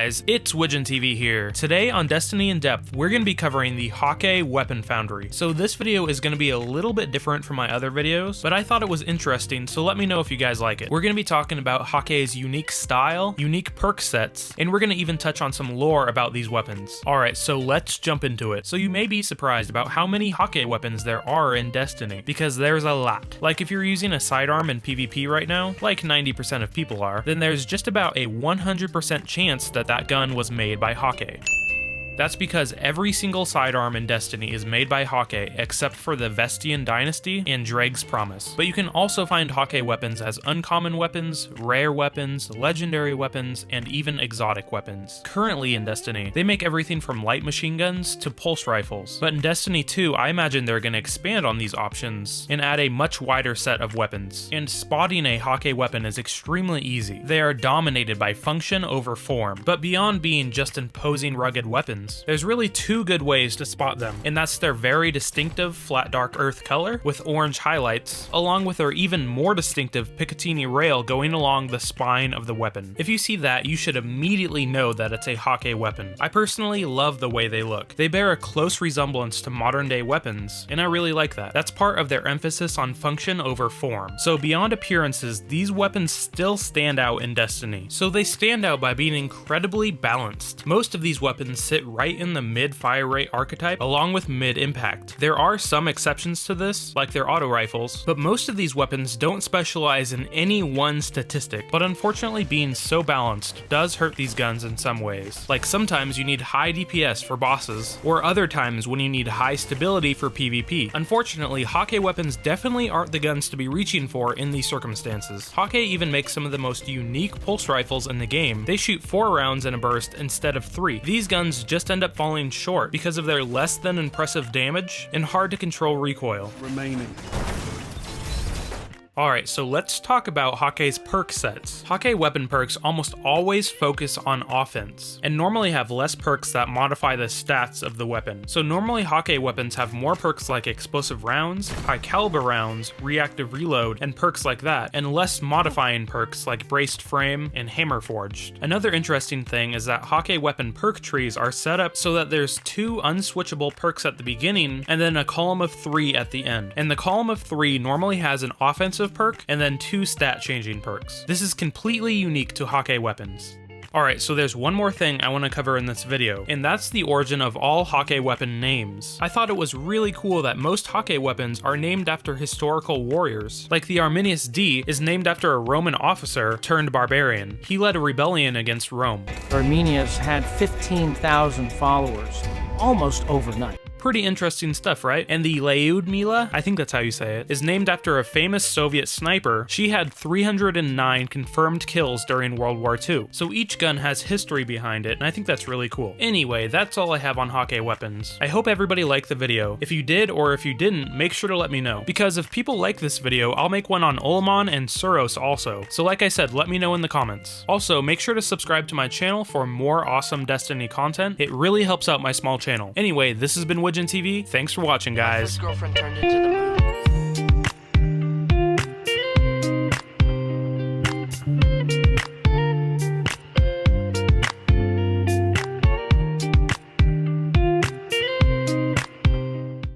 guys, it's Judith-D here. Today on Destiny in Depth, we're going to be covering the Häkke weapon foundry. So this video is going to be a little bit different from my other videos, but I thought it was interesting, so let me know if you guys like it. We're going to be talking about Häkke's unique style, unique perk sets, and we're going to even touch on some lore about these weapons. Alright, so let's jump into it. So you may be surprised about how many Häkke weapons there are in Destiny, because there's a lot. Like if you're using a sidearm in PvP right now, like 90% of people are, then there's just about a 100% chance that that gun was made by Häkke. That's because every single sidearm in Destiny is made by Häkke except for the Vestian Dynasty and Drake's Promise. But you can also find Häkke weapons as uncommon weapons, rare weapons, legendary weapons, and even exotic weapons. Currently in Destiny, they make everything from light machine guns to pulse rifles. But in Destiny 2, I imagine they're going to expand on these options and add a much wider set of weapons. And spotting a Häkke weapon is extremely easy. They are dominated by function over form. But beyond being just imposing rugged weapons, there's really two good ways to spot them, and that's their very distinctive flat dark earth color with orange highlights, along with their even more distinctive Picatinny rail going along the spine of the weapon. If you see that, you should immediately know that it's a Häkke weapon. I personally love the way they look. They bear a close resemblance to modern day weapons, and I really like that. That's part of their emphasis on function over form. So beyond appearances, these weapons still stand out in Destiny. So they stand out by being incredibly balanced. Most of these weapons sit right in the mid fire rate archetype along with mid impact. There are some exceptions to this, like their auto rifles, but most of these weapons don't specialize in any one statistic. But unfortunately, being so balanced does hurt these guns in some ways. Like sometimes you need high DPS for bosses, or other times when you need high stability for PvP. Unfortunately, Häkke weapons definitely aren't the guns to be reaching for in these circumstances. Häkke even makes some of the most unique pulse rifles in the game. They shoot 4 rounds in a burst instead of 3. These guns just end up falling short because of their less than impressive damage and hard to control recoil. Alright, so let's talk about Häkke's perk sets. Häkke weapon perks almost always focus on offense, and normally have less perks that modify the stats of the weapon. So normally Häkke weapons have more perks like explosive rounds, high caliber rounds, reactive reload, and perks like that, and less modifying perks like braced frame and hammer forged. Another interesting thing is that Häkke weapon perk trees are set up so that there's 2 unswitchable perks at the beginning, and then a column of 3 at the end. And the column of 3 normally has an offensive perk and then 2 stat changing perks. This is completely unique to Häkke weapons. Alright, so there's one more thing I want to cover in this video, and that's the origin of all Häkke weapon names. I thought it was really cool that most Häkke weapons are named after historical warriors. Like the Arminius-D is named after a Roman officer turned barbarian. He led a rebellion against Rome. Arminius had 15,000 followers, almost overnight. Pretty interesting stuff, right? And the Lyudmila, I think that's how you say it, is named after a famous Soviet sniper. She had 309 confirmed kills during World War II. So each gun has history behind it, and I think that's really cool. Anyway, that's all I have on Häkke weapons. I hope everybody liked the video. If you did, or if you didn't, make sure to let me know. Because if people like this video, I'll make one on Ullman and Suros also. So like I said, let me know in the comments. Also, make sure to subscribe to my channel for more awesome Destiny content. It really helps out my small channel. Anyway, this has been Judith-D. Thanks for watching, guys. My first girlfriend turned into the moon.